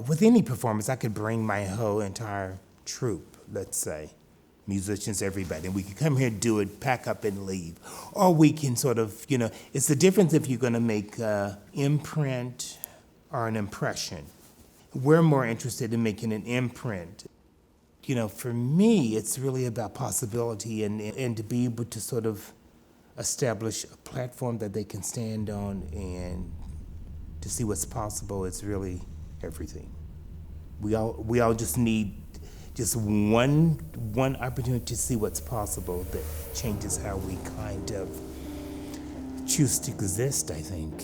with any performance, I could bring my whole entire troupe, let's say, musicians, everybody, and we can come here, do it, pack up and leave. Or we can sort of, it's the difference if you're going to make an imprint or an impression. We're more interested in making an imprint. For me, it's really about possibility and to be able to sort of establish a platform that they can stand on and to see what's possible. It's really everything. We all just need just one opportunity to see what's possible that changes how we kind of choose to exist, I think.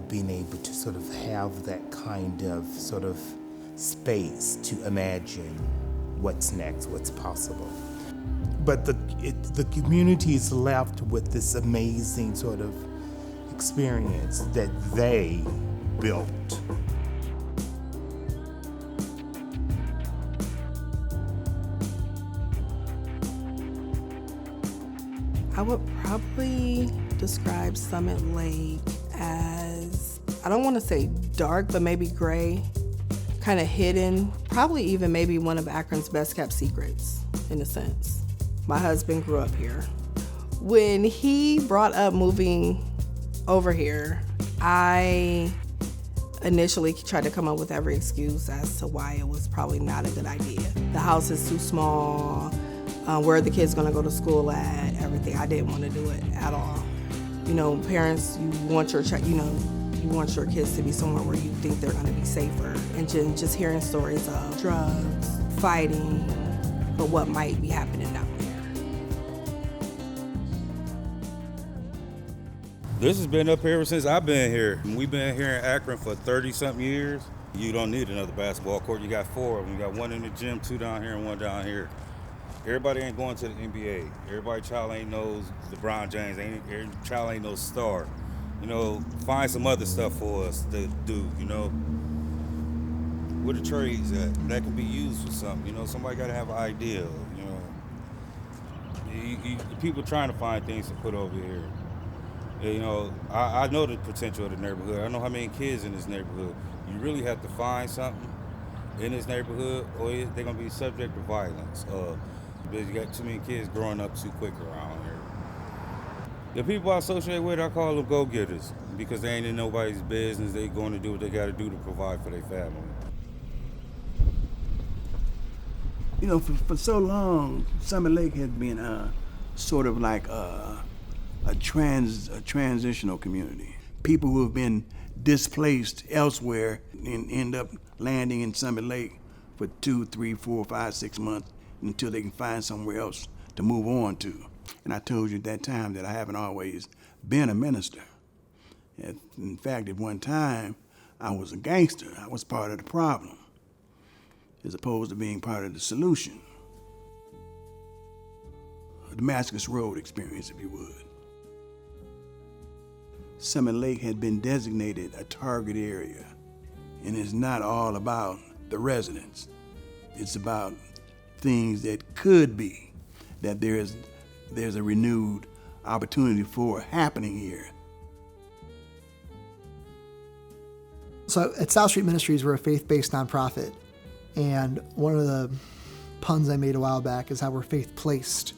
Being able to sort of have that kind of sort of space to imagine what's next, what's possible. But the community is left with this amazing sort of experience that they built. I would probably describe Summit Lake as, I don't want to say dark, but maybe gray, kind of hidden, probably even maybe one of Akron's best kept secrets, in a sense. My husband grew up here. When he brought up moving over here, I initially tried to come up with every excuse as to why it was probably not a good idea. The house is too small, where are the kids gonna go to school at, everything. I didn't want to do it at all. Parents, you want your kids to be somewhere where you think they're gonna be safer. And just hearing stories of drugs, fighting, but what might be happening down there. This has been up here ever since I've been here. We've been here in Akron for 30-something years. You don't need another basketball court. You got 4 of them. You got 1 in the gym, 2 down here, and 1 down here. Everybody ain't going to the NBA. Everybody child ain't knows LeBron James. Every child ain't no star. Find some other stuff for us to do, Where the trades at? That can be used for something, Somebody got to have an idea, People trying to find things to put over here. I know the potential of the neighborhood. I know how many kids in this neighborhood. You really have to find something in this neighborhood or they're going to be subject to violence. Because you got too many kids growing up too quick around here. The people I associate with, I call them go-getters because they ain't in nobody's business. They going to do what they got to do to provide for their family. For so long, Summit Lake has been sort of like a transitional community. People who have been displaced elsewhere and end up landing in Summit Lake for 2, 3, 4, 5, 6 months until they can find somewhere else to move on to. And I told you at that time that I haven't always been a minister. In fact, at one time, I was a gangster. I was part of the problem, as opposed to being part of the solution. A Damascus Road experience, if you would. Summit Lake had been designated a target area, and it's not all about the residents. It's about things that could be, that there's a renewed opportunity for happening here. So at South Street Ministries, we're a faith-based nonprofit, and one of the puns I made a while back is how we're faith-placed.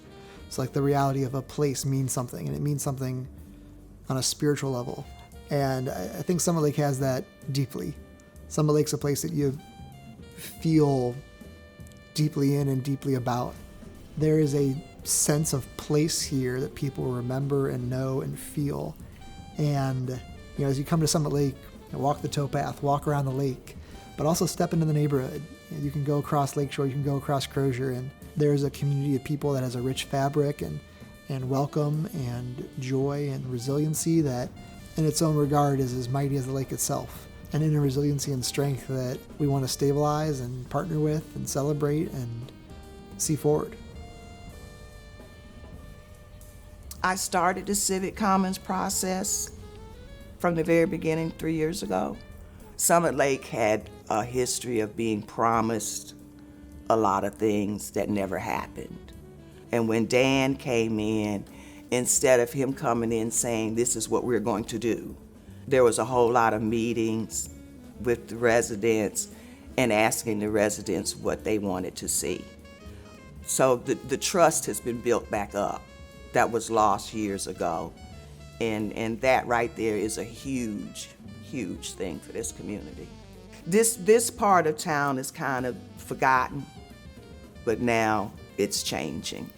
It's like the reality of a place means something, and it means something on a spiritual level. And I think Summit Lake has that deeply. Summit Lake's a place that you feel deeply in and deeply about. There is a sense of place here that people remember and know and feel. And as you come to Summit Lake, walk the towpath, walk around the lake, but also step into the neighborhood. You can go across Lakeshore, you can go across Crozier, and there's a community of people that has a rich fabric and welcome and joy and resiliency that in its own regard is as mighty as the lake itself. And in a resiliency and strength that we want to stabilize and partner with and celebrate and see forward. I started the Civic Commons process from the very beginning 3 years ago. Summit Lake had a history of being promised a lot of things that never happened. And when Dan came in, instead of him coming in saying, this is what we're going to do, there was a whole lot of meetings with the residents and asking the residents what they wanted to see. So the trust has been built back up that was lost years ago. And that right there is a huge, huge thing for this community. This part of town is kind of forgotten, but now it's changing.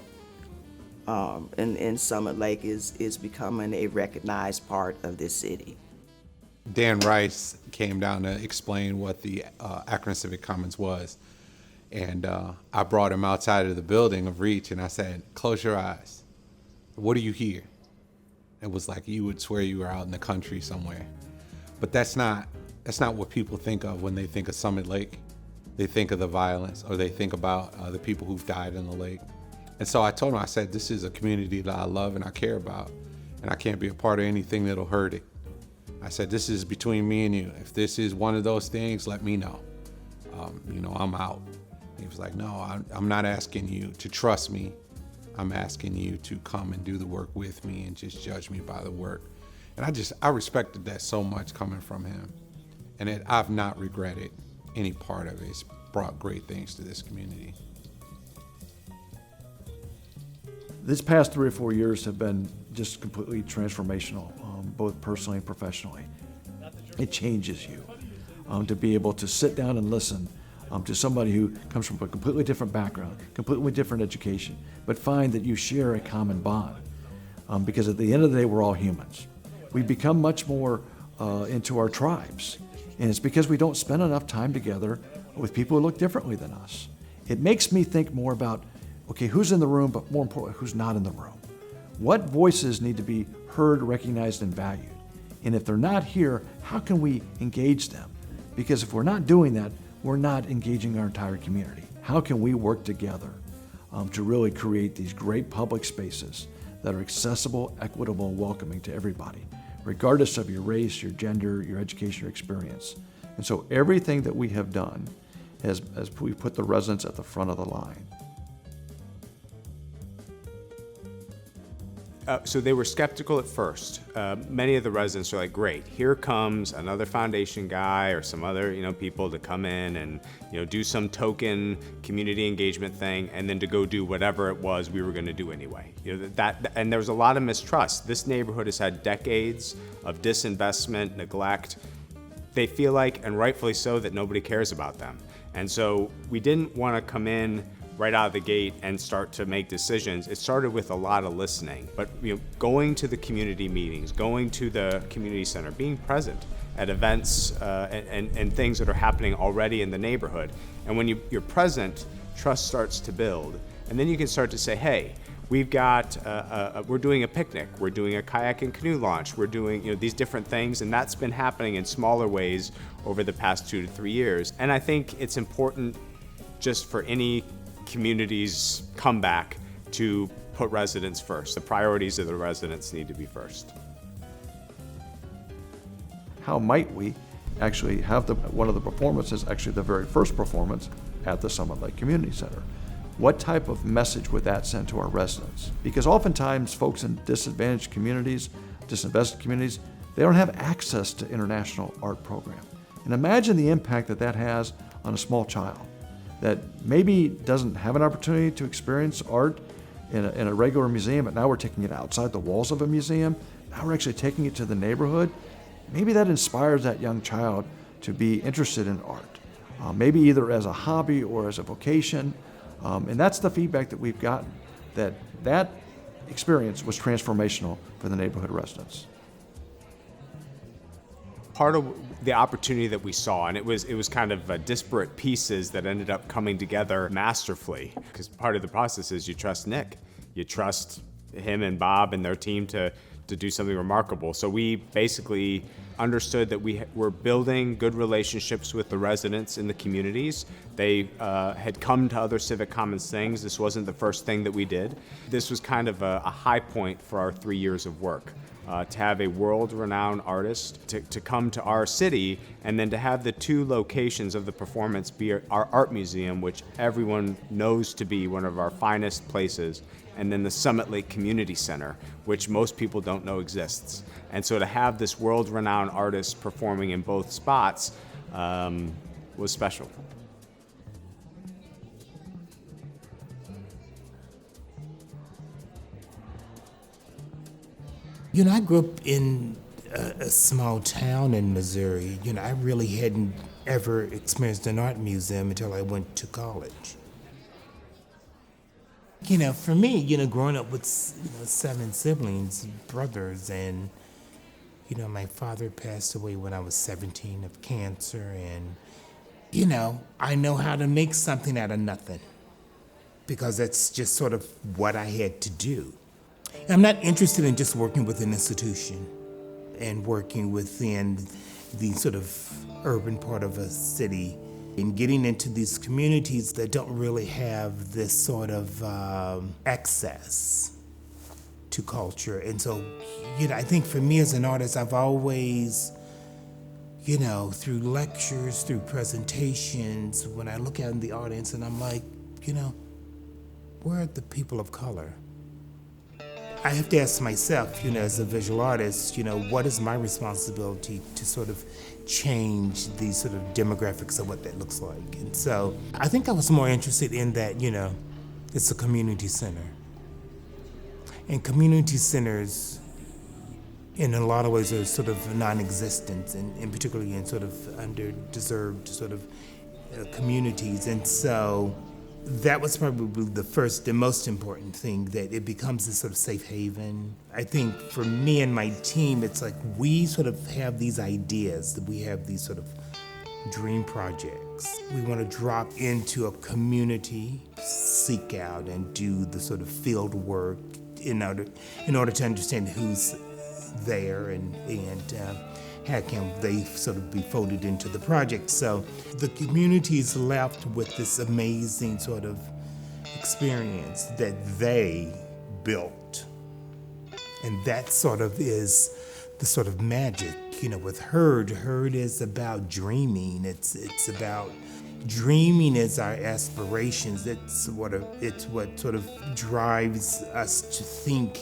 And Summit Lake is becoming a recognized part of this city. Dan Rice came down to explain what the Akron Civic Commons was. And I brought him outside of the building of Reach, and I said, close your eyes. What do you hear? It was like you would swear you were out in the country somewhere. But that's not what people think of when they think of Summit Lake. They think of the violence, or they think about the people who've died in the lake. And so I told him, I said, this is a community that I love and I care about, and I can't be a part of anything that'll hurt it. I said, this is between me and you. If this is one of those things, let me know. I'm out. He was like, no, I'm not asking you to trust me. I'm asking you to come and do the work with me and just judge me by the work. And I respected that so much coming from him. And I've not regretted any part of it. It's brought great things to this community. This past 3 or 4 years have been just completely transformational, both personally and professionally. It changes you to be able to sit down and listen to somebody who comes from a completely different background, completely different education, but find that you share a common bond. Because at the end of the day, we're all humans. We become much more into our tribes. And it's because we don't spend enough time together with people who look differently than us. It makes me think more about, okay, who's in the room, but more importantly, who's not in the room? What voices need to be heard, recognized, and valued? And if they're not here, how can we engage them? Because if we're not doing that, we're not engaging our entire community. How can we work together to really create these great public spaces that are accessible, equitable, and welcoming to everybody, regardless of your race, your gender, your education, or experience? And so everything that we have done as we put the residents at the front of the line. So they were skeptical at first. Many of the residents are like, great, here comes another foundation guy or some other people to come in and do some token community engagement thing and then to go do whatever it was we were going to do anyway. And there was a lot of mistrust. This neighborhood has had decades of disinvestment, neglect. They feel like, and rightfully so, that nobody cares about them. And so we didn't want to come in right out of the gate and start to make decisions. It started with a lot of listening, but going to the community meetings, going to the community center, being present at events and things that are happening already in the neighborhood. And when you're present, trust starts to build. And then you can start to say, hey, we've got, we're doing a picnic, we're doing a kayak and canoe launch, we're doing these different things, and that's been happening in smaller ways over the past 2 to 3 years. And I think it's important just for any community's comeback to put residents first. The priorities of the residents need to be first. How might we actually have one of the performances, actually the very first performance at the Summit Lake Community Center? What type of message would that send to our residents? Because oftentimes folks in disadvantaged communities, disinvested communities, they don't have access to international art program. And imagine the impact that has on a small child that maybe doesn't have an opportunity to experience art in a regular museum, but now we're taking it outside the walls of a museum. Now we're actually taking it to the neighborhood. Maybe that inspires that young child to be interested in art, maybe either as a hobby or as a vocation. And that's the feedback that we've gotten, that experience was transformational for the neighborhood residents. Part of the opportunity that we saw, and it was kind of disparate pieces that ended up coming together masterfully, because part of the process is you trust Nick. You trust him and Bob and their team to do something remarkable. So we basically understood that we were building good relationships with the residents in the communities. They had come to other Civic Commons things. This wasn't the first thing that we did. This was kind of a high point for our 3 years of work. To have a world-renowned artist to come to our city, and then to have the 2 locations of the performance be our art museum, which everyone knows to be one of our finest places, and then the Summit Lake Community Center, which most people don't know exists. And so to have this world-renowned artist performing in both spots was special. You know, I grew up in a small town in Missouri. You know, I really hadn't ever experienced an art museum until I went to college. You know, for me, you know, growing up with 7 siblings, brothers, and, you know, my father passed away when I was 17 of cancer, and, you know, I know how to make something out of nothing because that's just sort of what I had to do. I'm not interested in just working with an institution and working within the sort of urban part of a city and getting into these communities that don't really have this sort of access to culture. And so, you know, I think for me as an artist, I've always, you know, through lectures, through presentations, when I look out in the audience and I'm like, you know, where are the people of color? I have to ask myself, you know, as a visual artist, you know, what is my responsibility to sort of change the sort of demographics of what that looks like? And so I think I was more interested in that, you know, it's a community center. And community centers, in a lot of ways, are sort of non-existent, and particularly in sort of underdeserved sort of communities. And so that was probably the first and most important thing, that it becomes this sort of safe haven. I think for me and my team, it's like we sort of have these ideas, that we have these sort of dream projects. We want to drop into a community, seek out and do the sort of field work in order to understand who's there and how can they sort of be folded into the project. So the community's left with this amazing sort of experience that they built. And that sort of is the sort of magic, you know, with Herd. Herd is about dreaming. It's about dreaming as our aspirations. It's what sort of drives us to think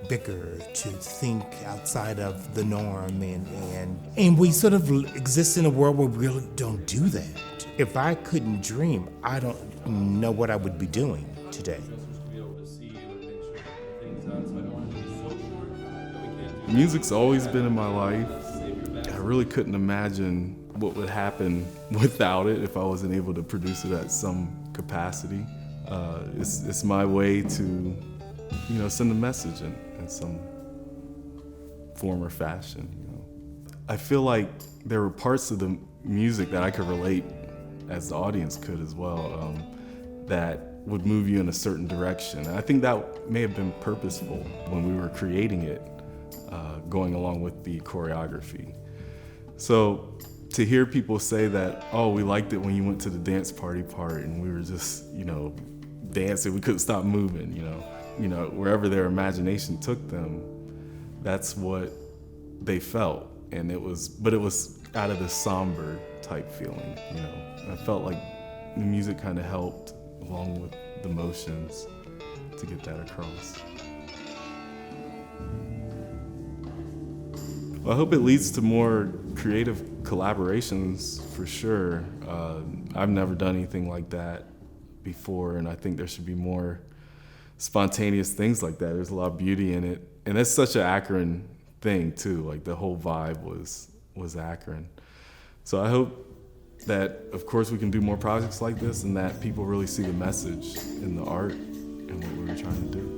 bigger, to think outside of the norm, and we sort of exist in a world where we really don't do that. If I couldn't dream, I don't know what I would be doing today. Music's always been in my life. I really couldn't imagine what would happen without it if I wasn't able to produce it at some capacity. It's my way to, you know, send a message in some form or fashion, you know. I feel like there were parts of the music that I could relate, as the audience could as well, that would move you in a certain direction. And I think that may have been purposeful when we were creating it, going along with the choreography. So to hear people say that, oh, we liked it when you went to the dance party part and we were just, you know, dancing, we couldn't stop moving, you know, wherever their imagination took them, that's what they felt. And it was out of this somber type feeling, you know. I felt like the music kind of helped, along with the motions, to get that across. Well, I hope it leads to more creative collaborations, for sure. I've never done anything like that before, and I think there should be more spontaneous things like that. There's a lot of beauty in it, and that's such an Akron thing too. Like the whole vibe was Akron. So I hope that, of course, we can do more projects like this, and that people really see the message in the art and what we were trying to do.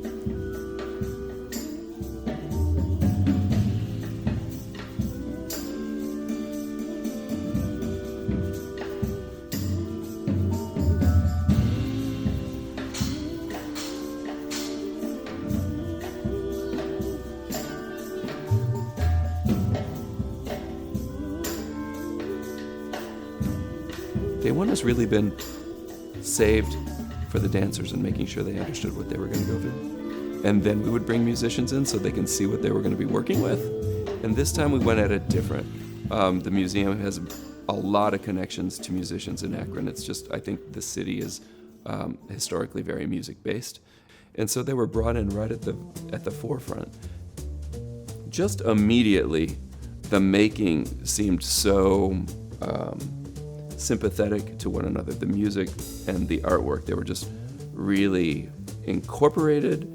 Day one has really been saved for the dancers and making sure they understood what they were going to go through. And then we would bring musicians in so they can see what they were going to be working with. And this time we went at it different. The museum has a lot of connections to musicians in Akron. It's just, I think the city is historically very music-based. And so they were brought in right at the forefront. Just immediately, the making seemed so sympathetic to one another. The music and the artwork, they were just really incorporated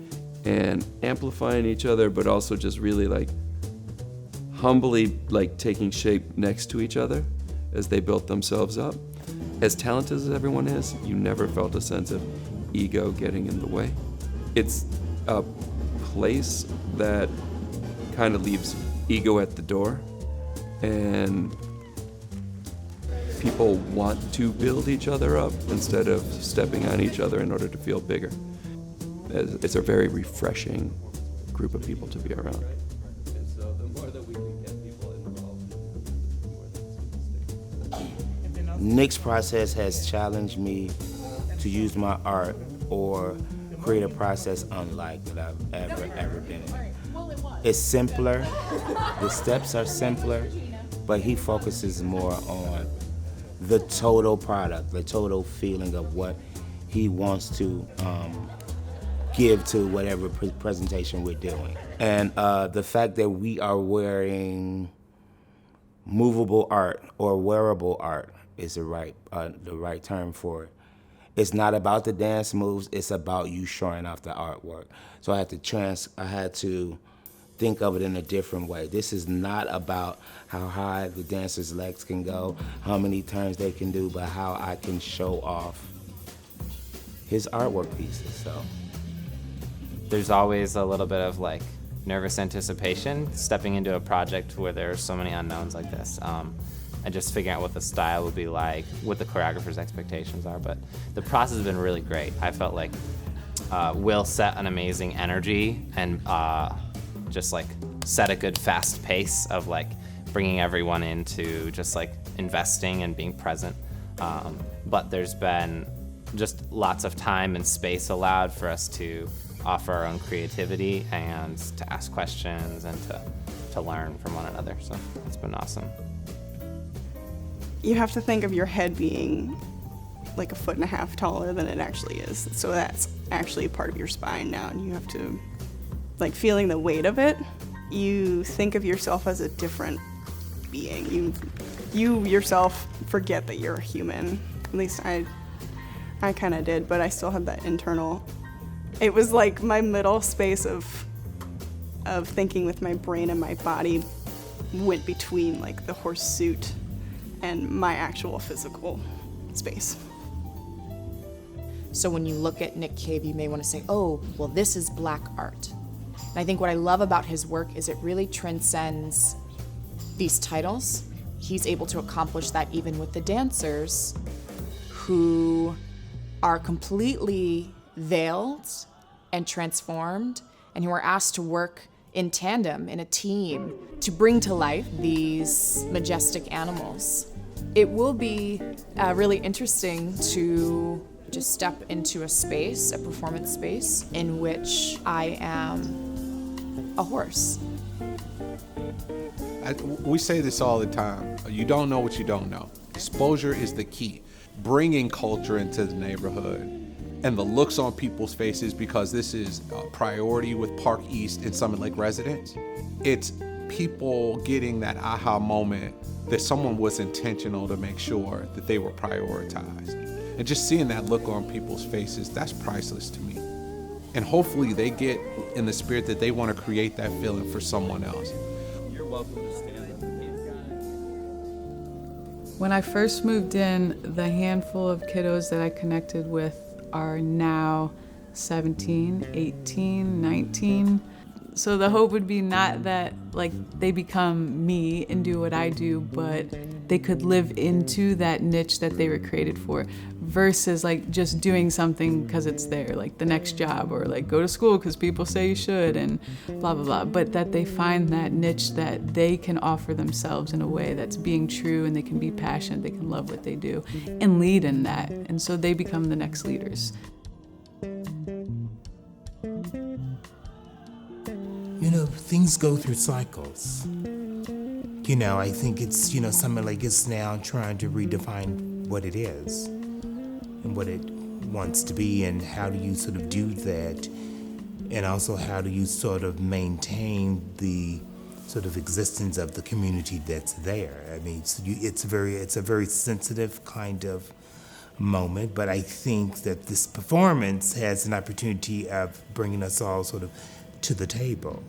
and amplifying each other, but also just really like humbly like taking shape next to each other as they built themselves up. As talented as everyone is, you never felt a sense of ego getting in the way. It's a place that kind of leaves ego at the door, and people want to build each other up instead of stepping on each other in order to feel bigger. It's a very refreshing group of people to be around. And so the more that we can get people involved, the more that's going to stick. Nick's process has challenged me to use my art or create a process unlike that I've ever been in. It's simpler, the steps are simpler, but he focuses more on the total product, the total feeling of what he wants to give to whatever presentation we're doing. And the fact that we are wearing movable art or wearable art is the right term for it. It's not about the dance moves, it's about you showing off the artwork. So I had to think of it in a different way. This is not about how high the dancer's legs can go, how many turns they can do, but how I can show off his artwork pieces. So there's always a little bit of like nervous anticipation stepping into a project where there's so many unknowns like this. And just figuring out what the style would be like, what the choreographer's expectations are. But the process has been really great. I felt like Will set an amazing energy and just like set a good fast pace of like bringing everyone into just like investing and being present. But there's been just lots of time and space allowed for us to offer our own creativity and to ask questions and to learn from one another. So it's been awesome. You have to think of your head being like 1.5 feet taller than it actually is. So that's actually part of your spine now, and you have to, like, feeling the weight of it, you think of yourself as a different being. You yourself forget that you're a human. At least I kind of did, but I still had that internal. It was like my middle space of thinking with my brain and my body went between like the horse suit and my actual physical space. So when you look at Nick Cave, you may want to say, oh, well, this is black art. And I think what I love about his work is it really transcends these titles. He's able to accomplish that even with the dancers who are completely veiled and transformed and who are asked to work in tandem, in a team, to bring to life these majestic animals. It will be really interesting to just step into a space, a performance space, in which I am a horse. We say this all the time. You don't know what you don't know. Exposure is the key. Bringing culture into the neighborhood and the looks on people's faces, because this is a priority with Park East and Summit Lake residents. It's people getting that aha moment that someone was intentional to make sure that they were prioritized. And just seeing that look on people's faces, that's priceless to me. And hopefully they get in the spirit that they want to create that feeling for someone else. You're welcome to stand up. When I first moved in, the handful of kiddos that I connected with are now 17, 18, 19. So the hope would be not that like they become me and do what I do, but they could live into that niche that they were created for, versus like just doing something because it's there, like the next job, or like go to school because people say you should and blah, blah, blah. But that they find that niche that they can offer themselves in a way that's being true, and they can be passionate, they can love what they do and lead in that. And so they become the next leaders. You know, things go through cycles. You know, I think it's, Summit Lake is now trying to redefine what it is and what it wants to be, and how do you sort of do that, and also how do you sort of maintain the sort of existence of the community that's there. I mean, it's a very sensitive kind of moment, but I think that this performance has an opportunity of bringing us all sort of to the table,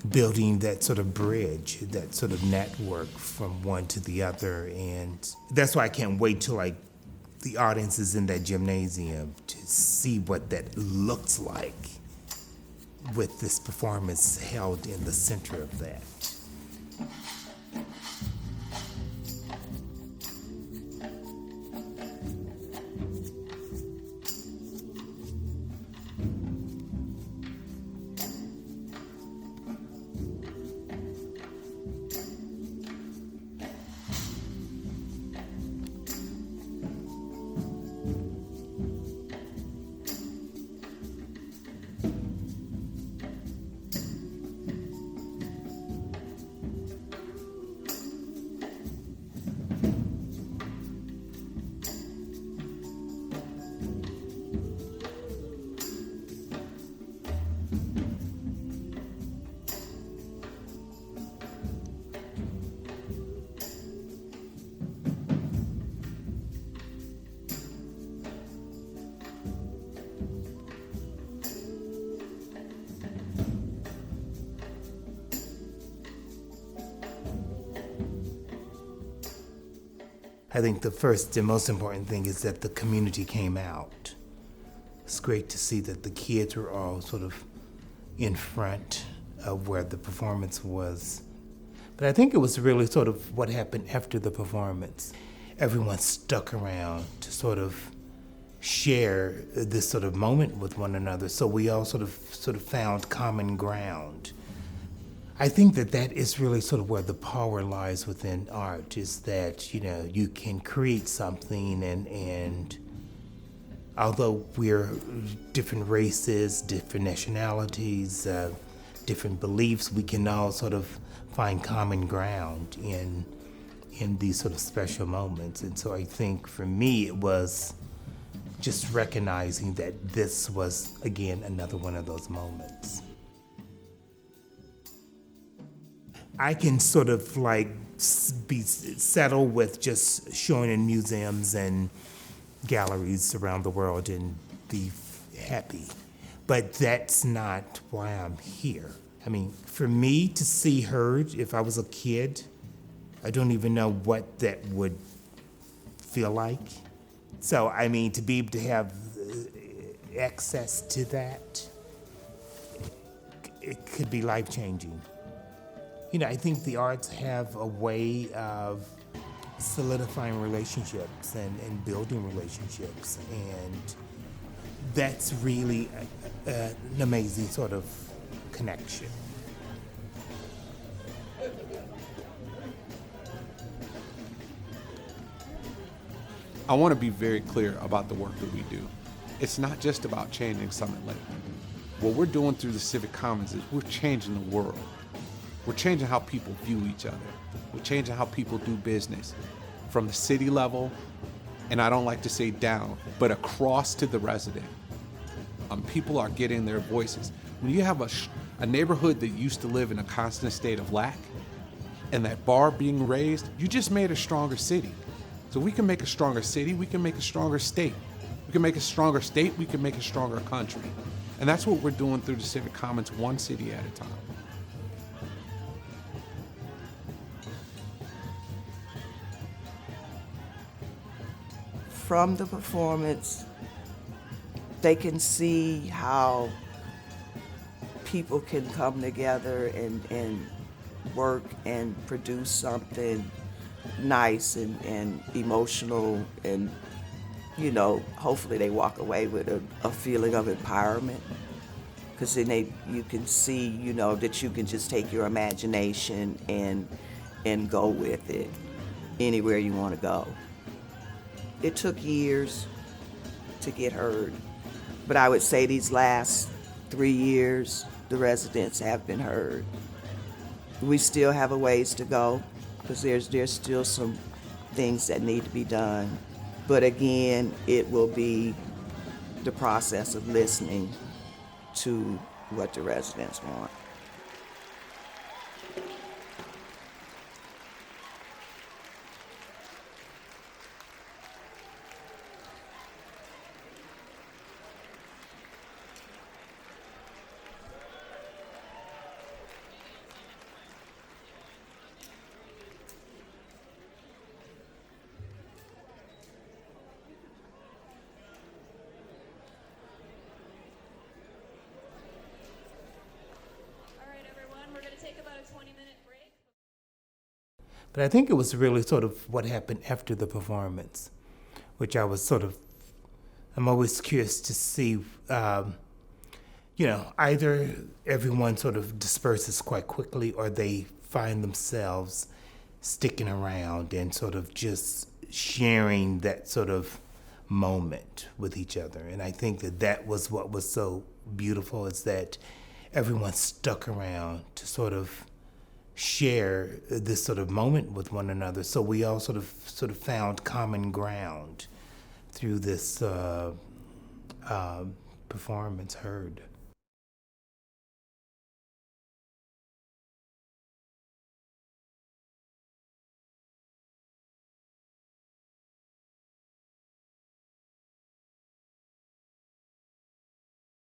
building that sort of bridge, that sort of network from one to the other. And that's why I can't wait till like the audience is in that gymnasium to see what that looks like with this performance held in the center of that. I think the first and most important thing is that the community came out. It's great to see that the kids were all sort of in front of where the performance was. But I think it was really sort of what happened after the performance. Everyone stuck around to sort of share this sort of moment with one another. So we all sort of found common ground. I think that is really sort of where the power lies within art, is that, you can create something and although we're different races, different nationalities, different beliefs, we can all sort of find common ground in these sort of special moments. And so I think for me it was just recognizing that this was, again, another one of those moments. I can sort of like be settled with just showing in museums and galleries around the world and be happy. But that's not why I'm here. I mean, for me to see Heard, if I was a kid, I don't even know what that would feel like. So, I mean, to be able to have access to that, it could be life-changing. I think the arts have a way of solidifying relationships and building relationships, and that's really an amazing sort of connection. I want to be very clear about the work that we do. It's not just about changing Summit Lake. What we're doing through the Civic Commons is we're changing the world. We're changing how people view each other. We're changing how people do business from the city level, and I don't like to say down, but across to the resident. People are getting their voices. When you have a neighborhood that used to live in a constant state of lack, and that bar being raised, you just made a stronger city. So we can make a stronger city, we can make a stronger state. We can make a stronger state, we can make a stronger country. And that's what we're doing through the Civic Commons, one city at a time. From the performance, they can see how people can come together and work and produce something nice and emotional, and hopefully they walk away with a feeling of empowerment, because then you can see that you can just take your imagination and go with it anywhere you want to go. It took years to get heard, but I would say these last 3 years, the residents have been heard. We still have a ways to go, because there's still some things that need to be done. But again, it will be the process of listening to what the residents want. But I think it was really sort of what happened after the performance, which I'm always curious to see, either everyone sort of disperses quite quickly or they find themselves sticking around and sort of just sharing that sort of moment with each other. And I think that was what was so beautiful, is that everyone stuck around to sort of share this sort of moment with one another. So we all sort of found common ground through this performance heard.